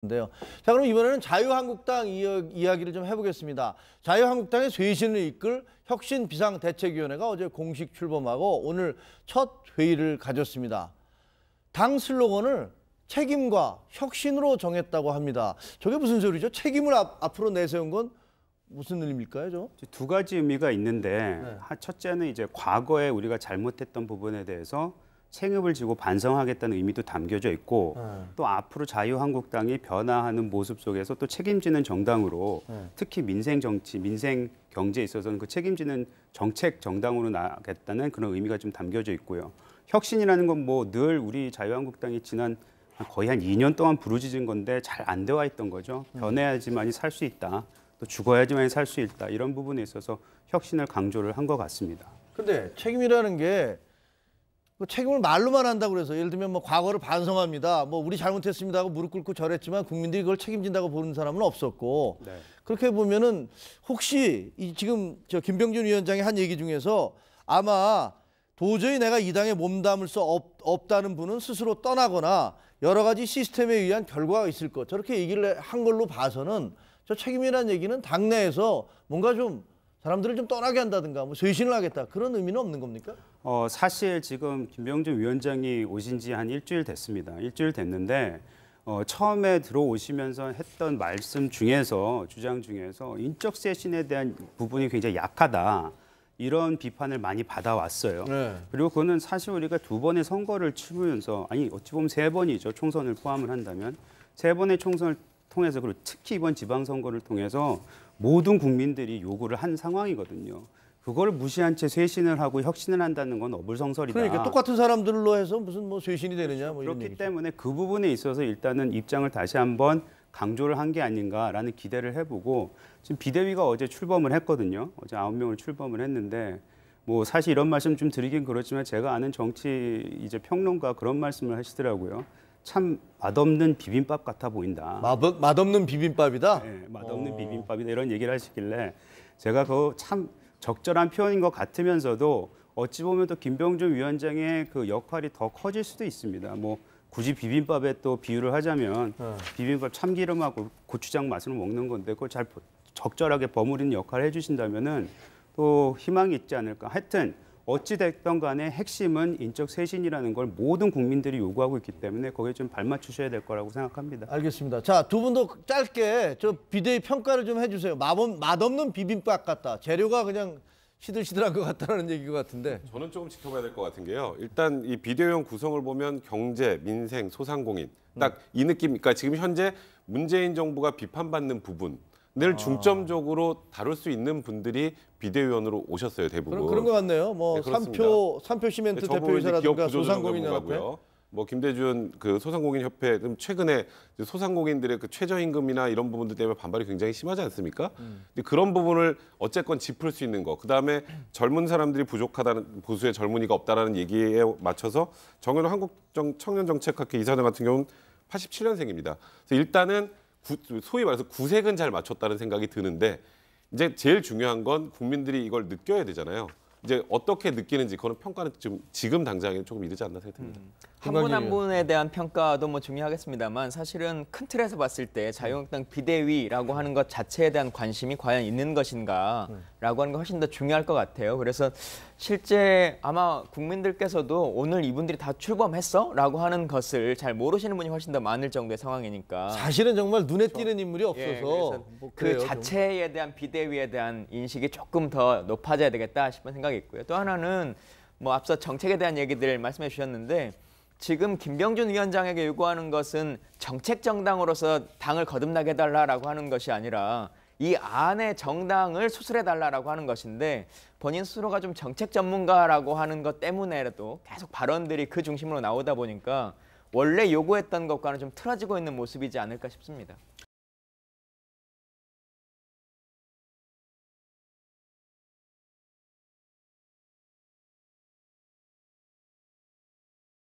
인데요. 자, 그럼 이번에는 자유한국당 이야기를 좀 해보겠습니다. 자유한국당의 쇄신을 이끌 혁신 비상대책위원회가 어제 공식 출범하고 오늘 첫 회의를 가졌습니다. 당 슬로건을 책임과 혁신으로 정했다고 합니다. 저게 무슨 소리죠? 책임을 앞으로 내세운 건 무슨 의미일까요, 저? 두 가지 의미가 있는데 네. 첫째는 이제 과거에 우리가 잘못했던 부분에 대해서 책임을 지고 반성하겠다는 의미도 담겨져 있고 또 앞으로 자유한국당이 변화하는 모습 속에서 또 책임지는 정당으로 특히 민생 정치, 민생 경제에 있어서는 그 책임지는 정책 정당으로 나가겠다는 그런 의미가 좀 담겨져 있고요. 혁신이라는 건 뭐 늘 우리 자유한국당이 지난 거의 한 2년 동안 부르짖은 건데 잘 안 되어 있던 거죠. 변해야지만이 살 수 있다. 또 죽어야지만이 살 수 있다. 이런 부분에 있어서 혁신을 강조를 한 것 같습니다. 근데 책임이라는 게 책임을 말로만 한다고 그래서 예를 들면 뭐 과거를 반성합니다. 뭐 우리 잘못했습니다 하고 무릎 꿇고 절했지만 국민들이 그걸 책임진다고 보는 사람은 없었고 네. 그렇게 보면은 혹시 지금 저 김병준 위원장이 한 얘기 중에서 아마 도저히 내가 이 당에 몸담을 수 없다는 분은 스스로 떠나거나 여러 가지 시스템에 의한 결과가 있을 것 저렇게 얘기를 한 걸로 봐서는 저 책임이라는 얘기는 당내에서 뭔가 좀 사람들을 좀 떠나게 한다든가 뭐 쇄신을 하겠다 그런 의미는 없는 겁니까? 사실 지금 김병준 위원장이 오신 지 한 일주일 됐습니다. 일주일 됐는데 처음에 들어오시면서 했던 말씀 중에서 주장 중에서 인적 쇄신에 대한 부분이 굉장히 약하다. 이런 비판을 많이 받아왔어요. 네. 그리고 그거는 사실 우리가 두 번의 선거를 치르면서 아니 어찌 보면 세 번이죠. 총선을 포함을 한다면 세 번의 총선을 통해서 그리고 특히 이번 지방선거를 통해서 모든 국민들이 요구를 한 상황이거든요. 그걸 무시한 채 쇄신을 하고 혁신을 한다는 건 어불성설이다. 그러니까 똑같은 사람들로 해서 무슨 뭐 쇄신이 되느냐 뭐 이런 그렇기 얘기죠. 때문에 그 부분에 있어서 일단은 입장을 다시 한번 강조를 한 게 아닌가라는 기대를 해보고 지금 비대위가 어제 출범을 했거든요. 어제 9명을 출범을 했는데 뭐 사실 이런 말씀 좀 드리긴 그렇지만 제가 아는 정치 이제 평론가 그런 말씀을 하시더라고요. 참 맛없는 비빔밥 같아 보인다. 맛없는 비빔밥이다? 네, 맛없는 비빔밥이다 이런 얘기를 하시길래 제가 그거 참 적절한 표현인 것 같으면서도 어찌 보면 또 김병준 위원장의 그 역할이 더 커질 수도 있습니다. 뭐 굳이 비빔밥에 또 비유를 하자면 비빔밥 참기름하고 고추장 맛으로 먹는 건데 그걸 잘 적절하게 버무리는 역할을 해주신다면은 또 희망이 있지 않을까. 하여튼 어찌 됐든 간에 핵심은 인적 쇄신이라는 걸 모든 국민들이 요구하고 있기 때문에 거기에 좀 발맞추셔야 될 거라고 생각합니다. 알겠습니다. 자, 두 분도 짧게 저 비대위 평가를 좀 해주세요. 맛없는 비빔밥 같다. 재료가 그냥 시들시들한 것 같다는 얘기 같은데. 저는 조금 지켜봐야 될 것 같은 게요. 일단 이 비대위원 구성을 보면 경제, 민생, 소상공인 딱 이 느낌이니까 지금 현재 문재인 정부가 비판받는 부분을 중점적으로 다룰 수 있는 분들이 비대위원으로 오셨어요, 대부분. 그런 것 같네요. 뭐 네, 삼표 시멘트 정부 대표이사라든가 기업 소상공인 연합회. 구조조정연구가고요. 뭐 김대준 그 소상공인 협회 최근에 소상공인들의 그 최저임금이나 이런 부분들 때문에 반발이 굉장히 심하지 않습니까? 근데 그런 부분을 어쨌건 짚을 수 있는 거. 그다음에 젊은 사람들이 부족하다는 보수의 젊은이가 없다라는 얘기에 맞춰서 정현우 한국청년정책학회 이사장 같은 경우는 87년생입니다. 그래서 일단은 소위 말해서 구색은 잘 맞췄다는 생각이 드는데 이제 제일 중요한 건 국민들이 이걸 느껴야 되잖아요. 이제 어떻게 느끼는지 그거는 평가는 지금 당장에 조금 이르지 않나 생각됩니다. 한 분 한 분에 대한 평가도 뭐 중요하겠습니다만 사실은 큰 틀에서 봤을 때 자유한국당 비대위라고 하는 것 자체에 대한 관심이 과연 있는 것인가라고 하는 게 훨씬 더 중요할 것 같아요. 그래서 실제 아마 국민들께서도 오늘 이분들이 다 출범했어? 라고 하는 것을 잘 모르시는 분이 훨씬 더 많을 정도의 상황이니까. 사실은 정말 눈에 띄는 인물이 없어서 그래서 뭐 그 그래요, 자체에 대한 비대위에 대한 인식이 조금 더 높아져야 되겠다 싶은 생각이 있고요. 또 하나는 뭐 앞서 정책에 대한 얘기들 말씀해 주셨는데 지금 김병준 위원장에게 요구하는 것은 정책 정당으로서 당을 거듭나게 해달라고 하는 것이 아니라 이 안에 정당을 수술해달라고 하는 것인데 본인 스스로가 좀 정책 전문가라고 하는 것 때문에라도 계속 발언들이 그 중심으로 나오다 보니까 원래 요구했던 것과는 좀 틀어지고 있는 모습이지 않을까 싶습니다.